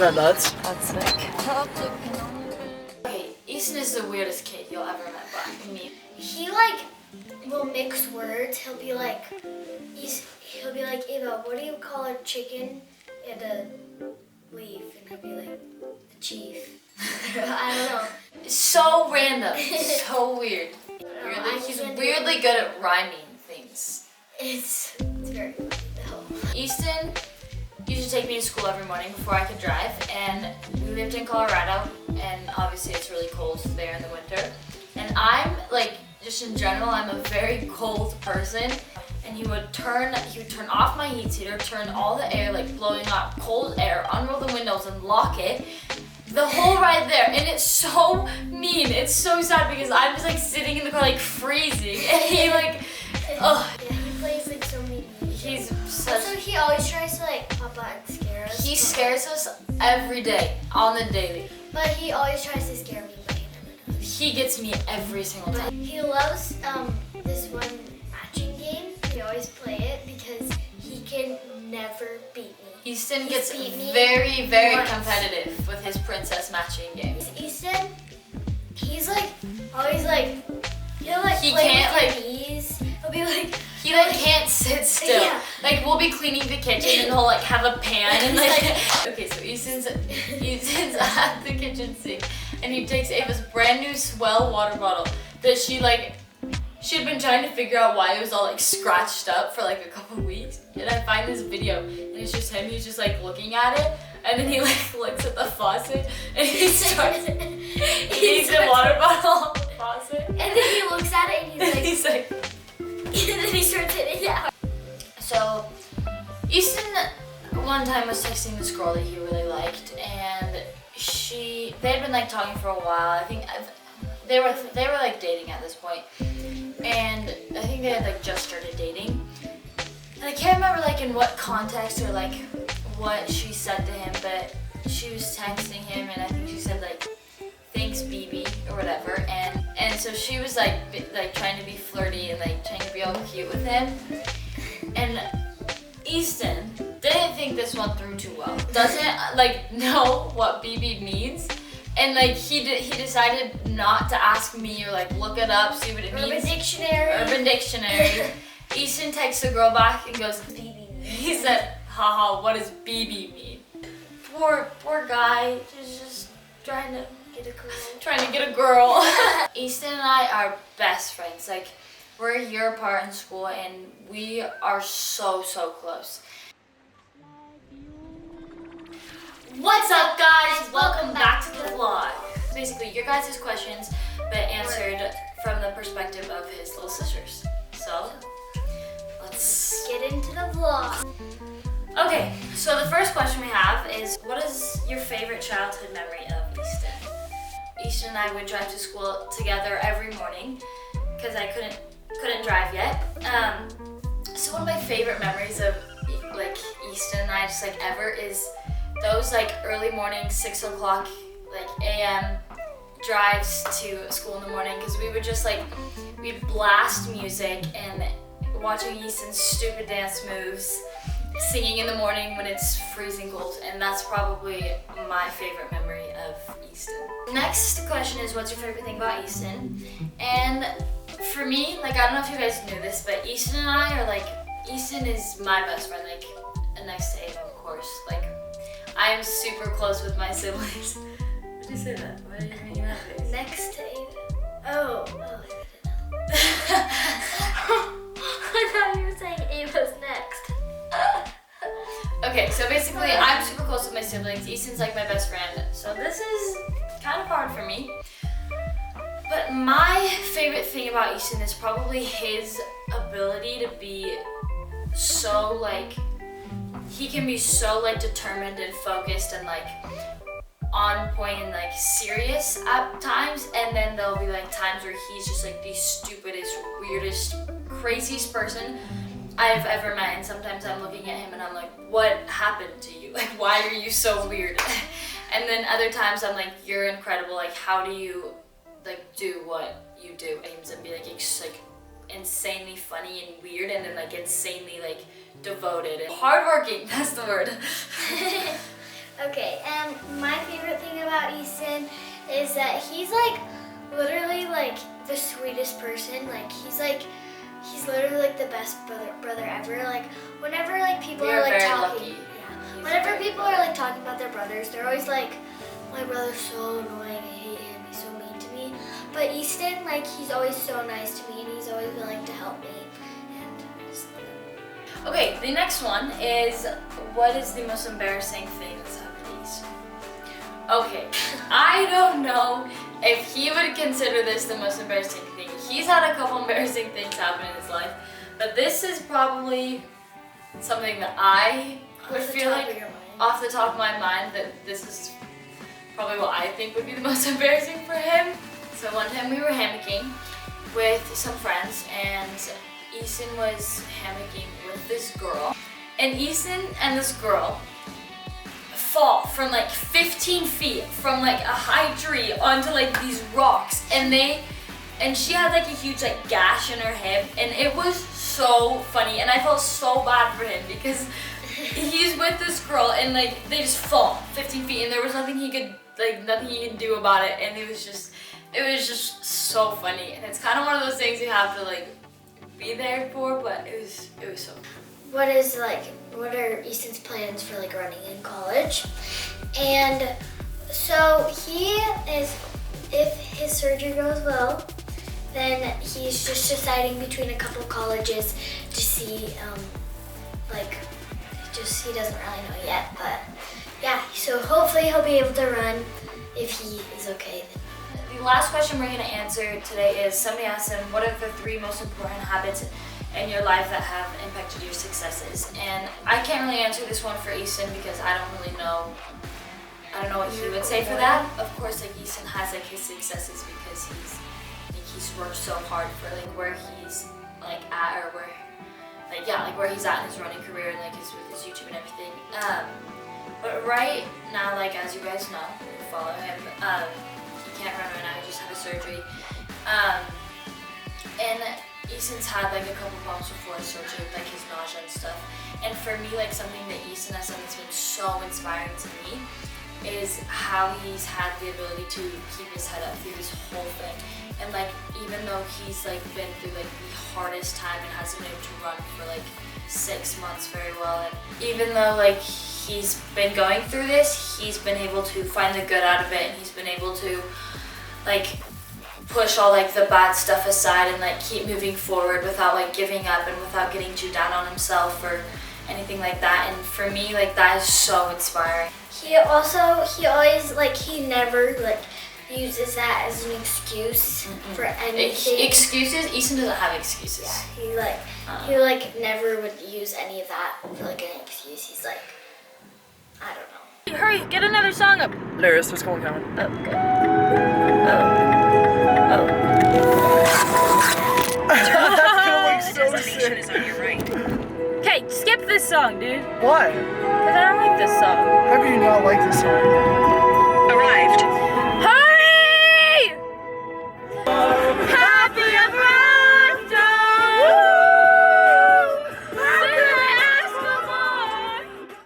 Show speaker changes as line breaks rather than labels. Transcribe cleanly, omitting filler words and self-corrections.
that nuts?
That's sick. Okay, Easton is the weirdest kid you'll ever met by me.
He like will mix words. He'll be like, Ava, what do you call a chicken and a leaf? And he'll be like, the chief. I don't know.
It's so random, so weird. He's weirdly good at rhyming things.
It's very funny though.
Easton used to take me to school every morning before I could drive, and we lived in Colorado, and obviously it's really cold there in the winter. And I'm like, just in general, I'm a very cold person. And he would turn off my heat heater, turn all the air, like blowing out cold air, unroll the windows and lock it. The whole ride there, and it's so mean. It's so sad because I'm just like sitting in the car like freezing, and he like, ugh.
Yeah, he plays like so many music.
He's such.
Also, he always tries to like pop out and scare us.
He scares us every day, on the daily.
But he always tries to scare me, but he never does.
He gets me every single time.
He loves this one matching game. We always play it because he can never beat me.
Easton gets very, very competitive with his princess matching game.
Easton, he's like always like, he'll like
he
play
can't
with
like
your knees. He'll be like,
he like can't sit still.
Yeah.
Like we'll be cleaning the kitchen and he'll like have a pan and like. Okay, so Easton's at the kitchen sink and he takes Ava's brand new Swell water bottle that she had been trying to figure out why it was all like scratched up for like a couple weeks. And I find this video and it's just him, he's just like looking at it and then he like looks at the faucet and he starts eating the water bottle off the faucet.
and then he looks at it and
He's like,
and then he starts hitting it out.
So Easton one time was texting this girl that he really liked and they had been like talking for a while. I think they were like dating at this point. And I think they had like just started dating. And I can't remember like in what context or like what she said to him, but she was texting him and I think she said like, thanks BB or whatever. And so she was like trying to be flirty and like trying to be all cute with him. And Easton didn't think this one through too well. Doesn't like know what BB means. And like he decided not to ask me or like look it up, see what it means. Urban Dictionary. Easton texts the girl back and goes, BB. He said, haha, what does BB mean? Poor guy, just trying to get a girl. Easton and I are best friends. Like we're a year apart in school and we are so close. What's up guys? Welcome back to the vlog. Basically your guys' questions but answered from the perspective of his little sisters. So let's
get into the vlog.
Okay, so the first question we have is what is your favorite childhood memory of Easton? Easton and I would drive to school together every morning because I couldn't drive yet. So one of my favorite memories of like Easton and I just like ever is those like early morning 6 o'clock like a.m. drives to school in the morning because we would just like we'd blast music and watching Easton's stupid dance moves, singing in the morning when it's freezing cold, and that's probably my favorite memory of Easton. Next question is what's your favorite thing about Easton? And for me, like I don't know if you guys knew this, but Easton and I are like, Easton is my best friend, like next to Ava of course. Like I am super close with my siblings. Why did you say that? Why did you make that face?
Next to Ava. Oh, I thought you were saying Ava's next.
Okay, so basically I'm super close with my siblings. Easton's like my best friend. So this is kind of hard for me. But my favorite thing about Easton is probably his ability to be so like, he can be so like determined and focused and like on point and like serious at times, and then there'll be like times where he's just like the stupidest, weirdest, craziest person I've ever met, and sometimes I'm looking at him and I'm like, what happened to you? Like, why are you so weird? And then other times I'm like, you're incredible, like how do you like do what you do? And be like insanely funny and weird, and then like insanely like devoted and hardworking, that's the word.
Okay, and my favorite thing about Easton is that he's like literally like the sweetest person. Like he's literally like the best brother ever. Like whenever like people are like talking, yeah. Whenever people are like talking about their brothers, they're always like, my brother's so annoying. I hate him. He's so mean to me. But Easton, like he's always so nice to me, and he's always willing to help me. And I just love him.
Okay, the next one is, what is the most embarrassing thing that's happened to Easton? Okay, I don't know if he would consider this the most embarrassing thing. He's had a couple embarrassing things happen in his life, but this is probably something that I would feel like, off the top of my mind, that this is probably what I think would be the most embarrassing for him. So one time we were hammocking with some friends, and Easton was hammocking with this girl. And Easton and this girl fall from like 15 feet from like a high tree onto like these rocks, and she had like a huge like gash in her hip, and it was so funny, and I felt so bad for him because he's with this girl and like they just fall 15 feet and there was nothing he could do about it, and it was just so funny, and it's kind of one of those things you have to like be there for, but it was so funny.
What are Easton's plans for like running in college? And so if his surgery goes well, then he's just deciding between a couple colleges to see, he doesn't really know yet, but yeah, so hopefully he'll be able to run if he is okay.
The last question we're going to answer today is, somebody asked him, what are the 3 most important habits in your life that have impacted your successes? And I can't really answer this one for Easton because I don't know what he would say for that. Of course, like Easton has like his successes because he's worked so hard for like where he's like at, or where he's at in his running career and like his YouTube and everything. But right now, like as you guys know, you follow him, he can't run right now, he just had a surgery. And Easton's had like a couple problems before his surgery, like his nausea and stuff. And for me, like something that Easton has done that's been so inspiring to me is how he's had the ability to keep his head up through this whole thing. And like even though he's like been through like the hardest time and hasn't been able to run for like 6 months very well, and even though like he's been going through this, he's been able to find the good out of it, and he's been able to like push all like the bad stuff aside and like keep moving forward without like giving up and without getting too down on himself or anything like that. And for me, like that is so inspiring.
He never like uses that as an excuse for anything.
Excuses? Easton doesn't have excuses.
Yeah, he never would use any of that for like an excuse. He's like, I don't know.
Hurry, get another song up.
Laris, what's going on?
Oh, good.
That's going so sick.
is on your right.
Okay, skip this song, dude.
Why?
Because I don't like this song.
How do you not like this song?